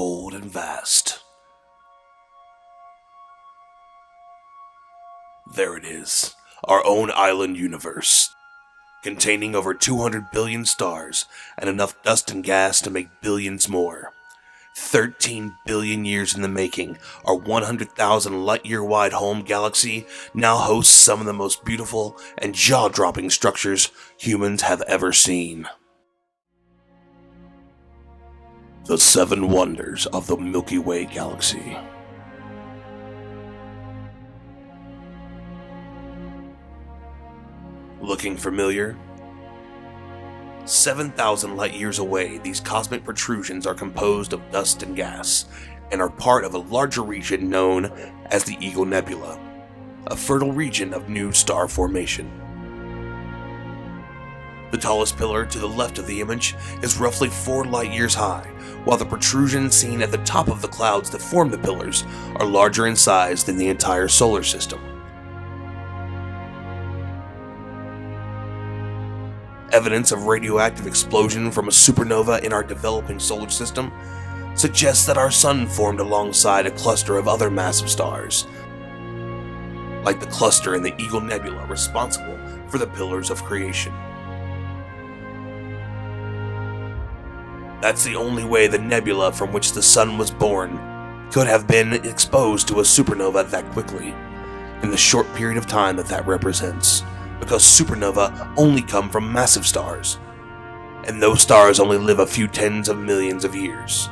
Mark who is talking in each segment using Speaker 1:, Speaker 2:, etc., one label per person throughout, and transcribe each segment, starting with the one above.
Speaker 1: cold and vast. There it is, our own island universe, containing over 200 billion stars and enough dust and gas to make billions more. 13 billion years in the making, our 100,000 light-year wide home galaxy now hosts some of the most beautiful and jaw-dropping structures humans have ever seen. The 7 wonders of the Milky Way galaxy. Looking familiar? 7,000 light years away, these cosmic protrusions are composed of dust and gas, and are part of a larger region known as the Eagle Nebula, a fertile region of new star formation. The tallest pillar to the left of the image is roughly 4 light years high, while the protrusions seen at the top of the clouds that form the pillars are larger in size than the entire solar system. Evidence of radioactive explosion from a supernova in our developing solar system suggests that our sun formed alongside a cluster of other massive stars, like the cluster in the Eagle Nebula responsible for the pillars of creation. That's the only way the nebula from which the sun was born could have been exposed to a supernova that quickly, in the short period of time that represents, because supernova only come from massive stars, and those stars only live a few tens of millions of years.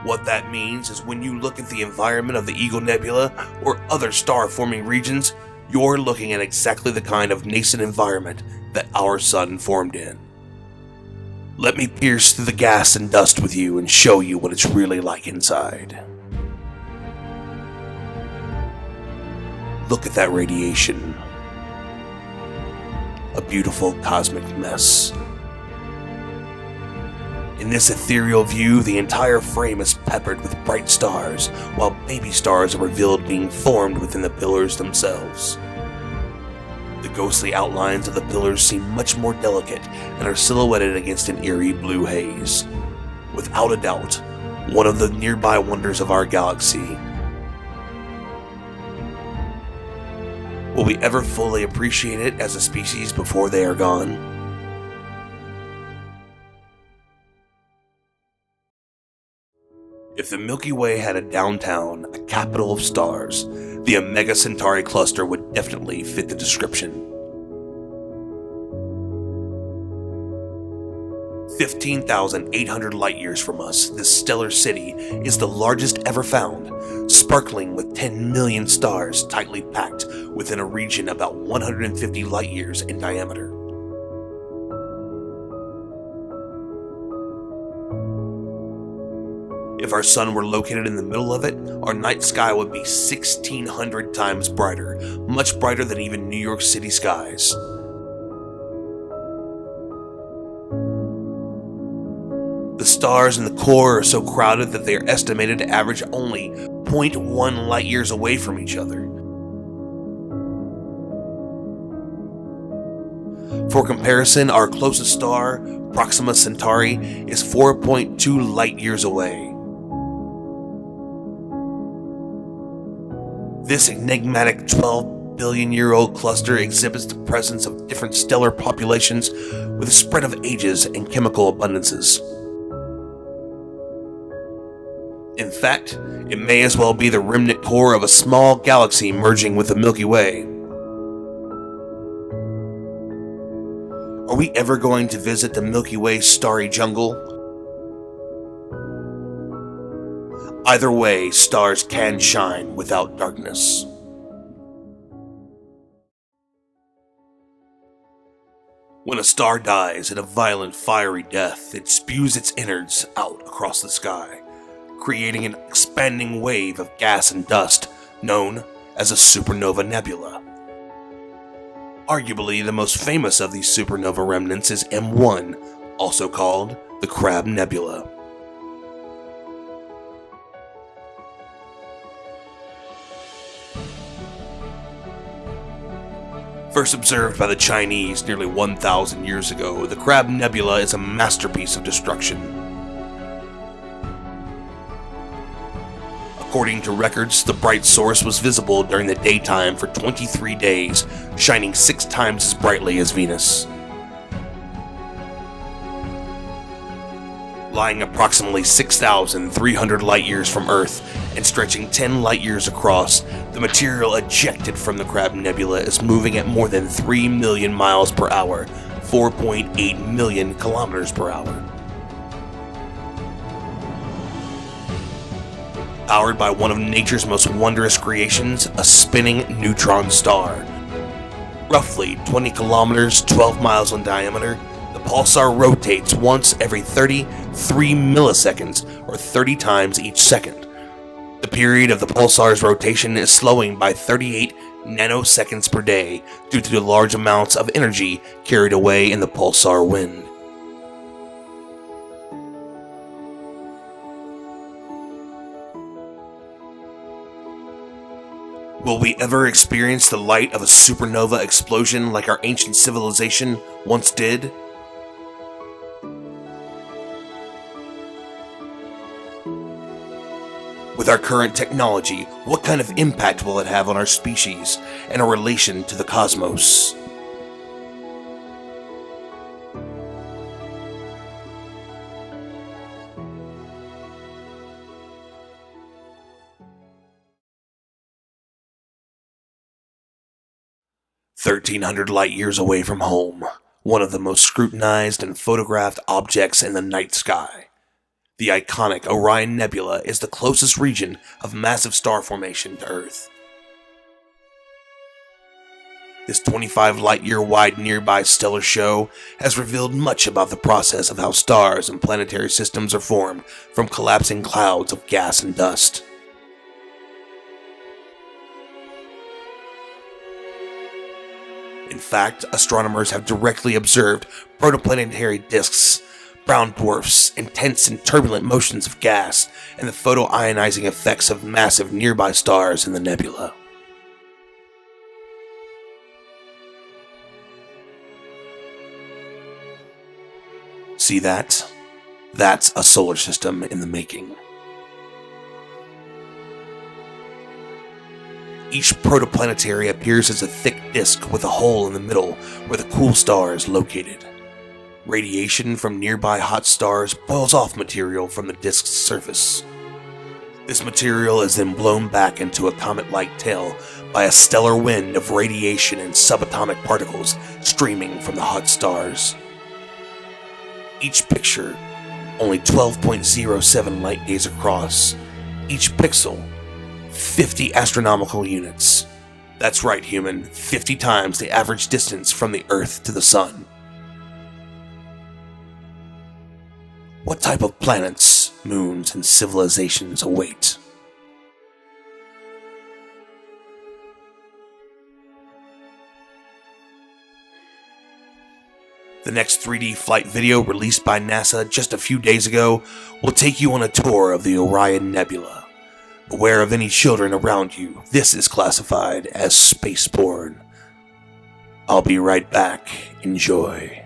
Speaker 1: What that means is when you look at the environment of the Eagle Nebula or other star-forming regions, you're looking at exactly the kind of nascent environment that our sun formed in. Let me pierce through the gas and dust with you and show you what it's really like inside. Look at that radiation. A beautiful cosmic mess. In this ethereal view, the entire frame is peppered with bright stars, while baby stars are revealed being formed within the pillars themselves. The ghostly outlines of the pillars seem much more delicate and are silhouetted against an eerie blue haze. Without a doubt, one of the nearby wonders of our galaxy. Will we ever fully appreciate it as a species before they are gone? If the Milky Way had a downtown, a capital of stars, the Omega Centauri cluster would definitely fit the description. 15,800 light years from us, this stellar city is the largest ever found, sparkling with 10 million stars tightly packed within a region about 150 light years in diameter. If our sun were located in the middle of it, our night sky would be 1,600 times brighter, much brighter than even New York City skies. The stars in the core are so crowded that they are estimated to average only 0.1 light years away from each other. For comparison, our closest star, Proxima Centauri, is 4.2 light years away. This enigmatic 12 billion-year-old cluster exhibits the presence of different stellar populations with a spread of ages and chemical abundances. In fact, it may as well be the remnant core of a small galaxy merging with the Milky Way. Are we ever going to visit the Milky Way's starry jungle? Either way, stars can shine without darkness. When a star dies in a violent, fiery death, it spews its innards out across the sky, creating an expanding wave of gas and dust known as a supernova nebula. Arguably, the most famous of these supernova remnants is M1, also called the Crab Nebula. First observed by the Chinese nearly 1,000 years ago, the Crab Nebula is a masterpiece of destruction. According to records, the bright source was visible during the daytime for 23 days, shining 6 times as brightly as Venus. Lying approximately 6,300 light-years from Earth and stretching 10 light-years across, the material ejected from the Crab Nebula is moving at more than 3 million miles per hour, 4.8 million kilometers per hour. Powered by one of nature's most wondrous creations, a spinning neutron star. Roughly 20 kilometers, 12 miles in diameter, the pulsar rotates once every 33 milliseconds, or 30 times each second. The period of the pulsar's rotation is slowing by 38 nanoseconds per day due to the large amounts of energy carried away in the pulsar wind. Will we ever experience the light of a supernova explosion like our ancient civilization once did? With our current technology, what kind of impact will it have on our species and our relation to the cosmos? "1,300 light-years away from home, one of the most scrutinized and photographed objects in the night sky. The iconic Orion Nebula is the closest region of massive star formation to Earth. This 25 light-year wide nearby stellar show has revealed much about the process of how stars and planetary systems are formed from collapsing clouds of gas and dust. In fact, astronomers have directly observed protoplanetary disks, brown dwarfs, intense and turbulent motions of gas, and the photoionizing effects of massive nearby stars in the nebula. See that? That's a solar system in the making. Each protoplanetary appears as a thick disk with a hole in the middle where the cool star is located. Radiation from nearby hot stars boils off material from the disk's surface. This material is then blown back into a comet-like tail by a stellar wind of radiation and subatomic particles streaming from the hot stars. Each picture, only 12.07 light days across. Each pixel, 50 astronomical units. That's right, human, 50 times the average distance from the Earth to the Sun. What type of planets, moons, and civilizations await? The next 3D flight video released by NASA just a few days ago will take you on a tour of the Orion Nebula. Beware of any children around you. This is classified as space porn. I'll be right back. Enjoy.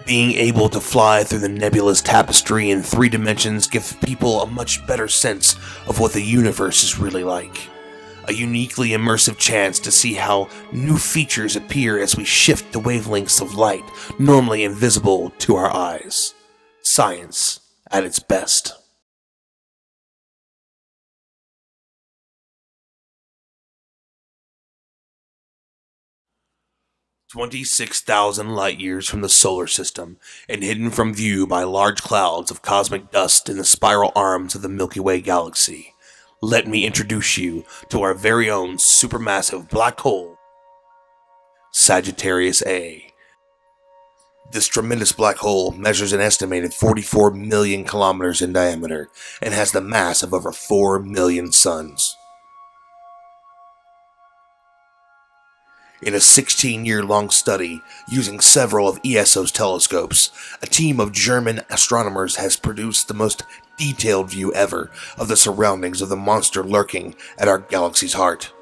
Speaker 1: Being able to fly through the nebula's tapestry in 3 dimensions gives people a much better sense of what the universe is really like. A uniquely immersive chance to see how new features appear as we shift the wavelengths of light normally invisible to our eyes. Science at its best. "26,000 light-years from the solar system, and hidden from view by large clouds of cosmic dust in the spiral arms of the Milky Way galaxy, let me introduce you to our very own supermassive black hole, Sagittarius A. This tremendous black hole measures an estimated 44 million kilometers in diameter and has the mass of over 4 million suns. In a 16-year-long study using several of ESO's telescopes, a team of German astronomers has produced the most detailed view ever of the surroundings of the monster lurking at our galaxy's heart.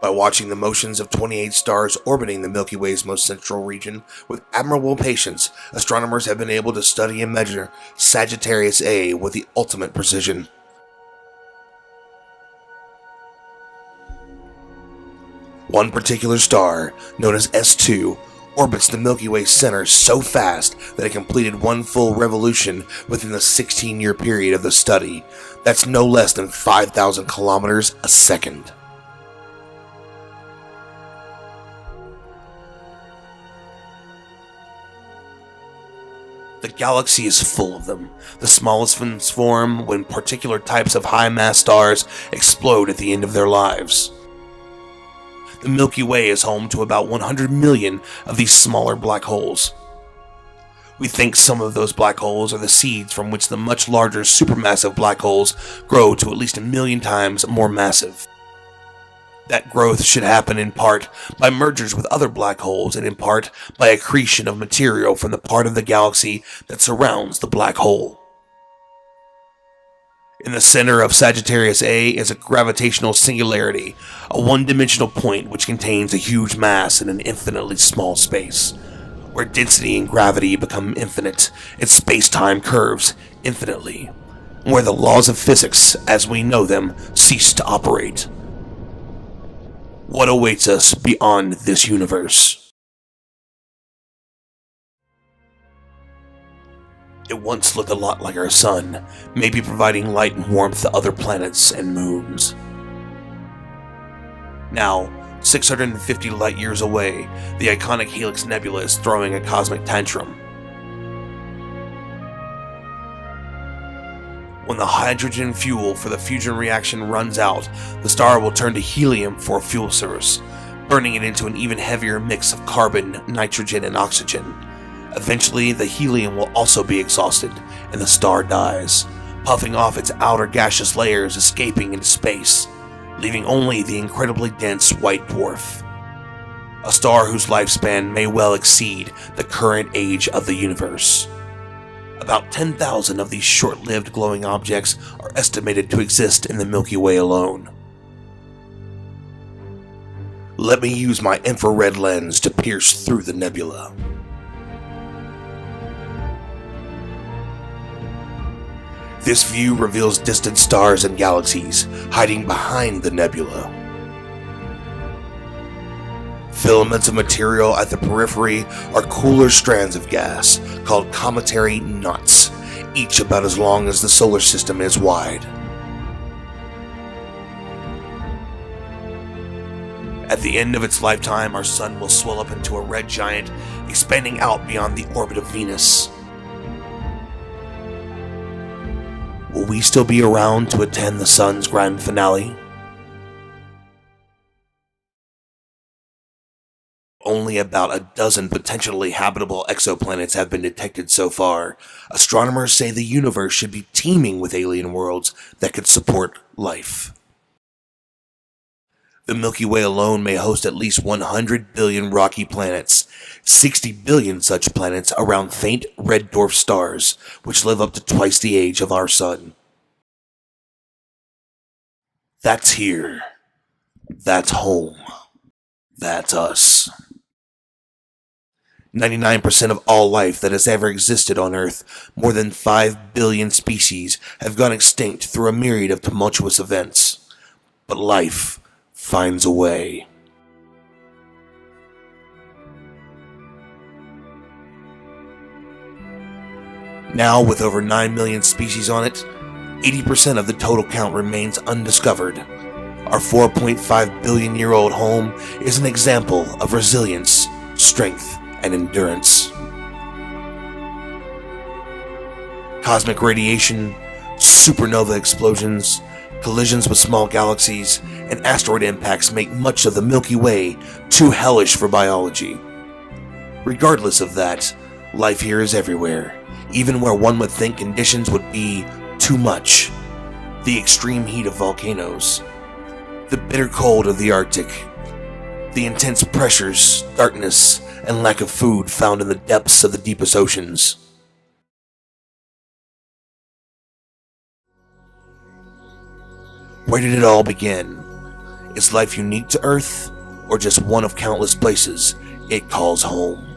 Speaker 1: By watching the motions of 28 stars orbiting the Milky Way's most central region with admirable patience, astronomers have been able to study and measure Sagittarius A with the ultimate precision. One particular star, known as S2, orbits the Milky Way center so fast that it completed one full revolution within the 16-year period of the study. That's no less than 5,000 kilometers a second. The galaxy is full of them. The smallest ones form when particular types of high-mass stars explode at the end of their lives. The Milky Way is home to about 100 million of these smaller black holes. We think some of those black holes are the seeds from which the much larger supermassive black holes grow to at least 1 million times more massive. That growth should happen in part by mergers with other black holes and in part by accretion of material from the part of the galaxy that surrounds the black hole. In the center of Sagittarius A is a gravitational singularity, a one-dimensional point which contains a huge mass in an infinitely small space, where density and gravity become infinite and space-time curves infinitely, where the laws of physics, as we know them, cease to operate. What awaits us beyond this universe? It once looked a lot like our sun, maybe providing light and warmth to other planets and moons. Now, 650 light years away, the iconic Helix Nebula is throwing a cosmic tantrum. When the hydrogen fuel for the fusion reaction runs out, the star will turn to helium for a fuel source, burning it into an even heavier mix of carbon, nitrogen, and oxygen. Eventually, the helium will also be exhausted, and the star dies, puffing off its outer gaseous layers, escaping into space, leaving only the incredibly dense white dwarf. A star whose lifespan may well exceed the current age of the universe. About 10,000 of these short-lived glowing objects are estimated to exist in the Milky Way alone. Let me use my infrared lens to pierce through the nebula. This view reveals distant stars and galaxies hiding behind the nebula. Filaments of material at the periphery are cooler strands of gas called cometary knots, each about as long as the solar system is wide. At the end of its lifetime, our sun will swell up into a red giant, expanding out beyond the orbit of Venus. Will we still be around to attend the sun's grand finale? Only about a dozen potentially habitable exoplanets have been detected so far. Astronomers say the universe should be teeming with alien worlds that could support life. The Milky Way alone may host at least 100 billion rocky planets, 60 billion such planets around faint red dwarf stars, which live up to twice the age of our sun. That's here. That's home. That's us. 99% of all life that has ever existed on Earth, more than 5 billion species, have gone extinct through a myriad of tumultuous events. But life finds a way. Now, with over 9 million species on it, 80% of the total count remains undiscovered. Our 4.5 billion year old home is an example of resilience, strength, and endurance. Cosmic radiation, supernova explosions, collisions with small galaxies, and asteroid impacts make much of the Milky Way too hellish for biology. Regardless of that, life here is everywhere, even where one would think conditions would be too much. The extreme heat of volcanoes, the bitter cold of the Arctic, the intense pressures, darkness, and lack of food found in the depths of the deepest oceans. Where did it all begin? Is life unique to Earth, or just one of countless places it calls home?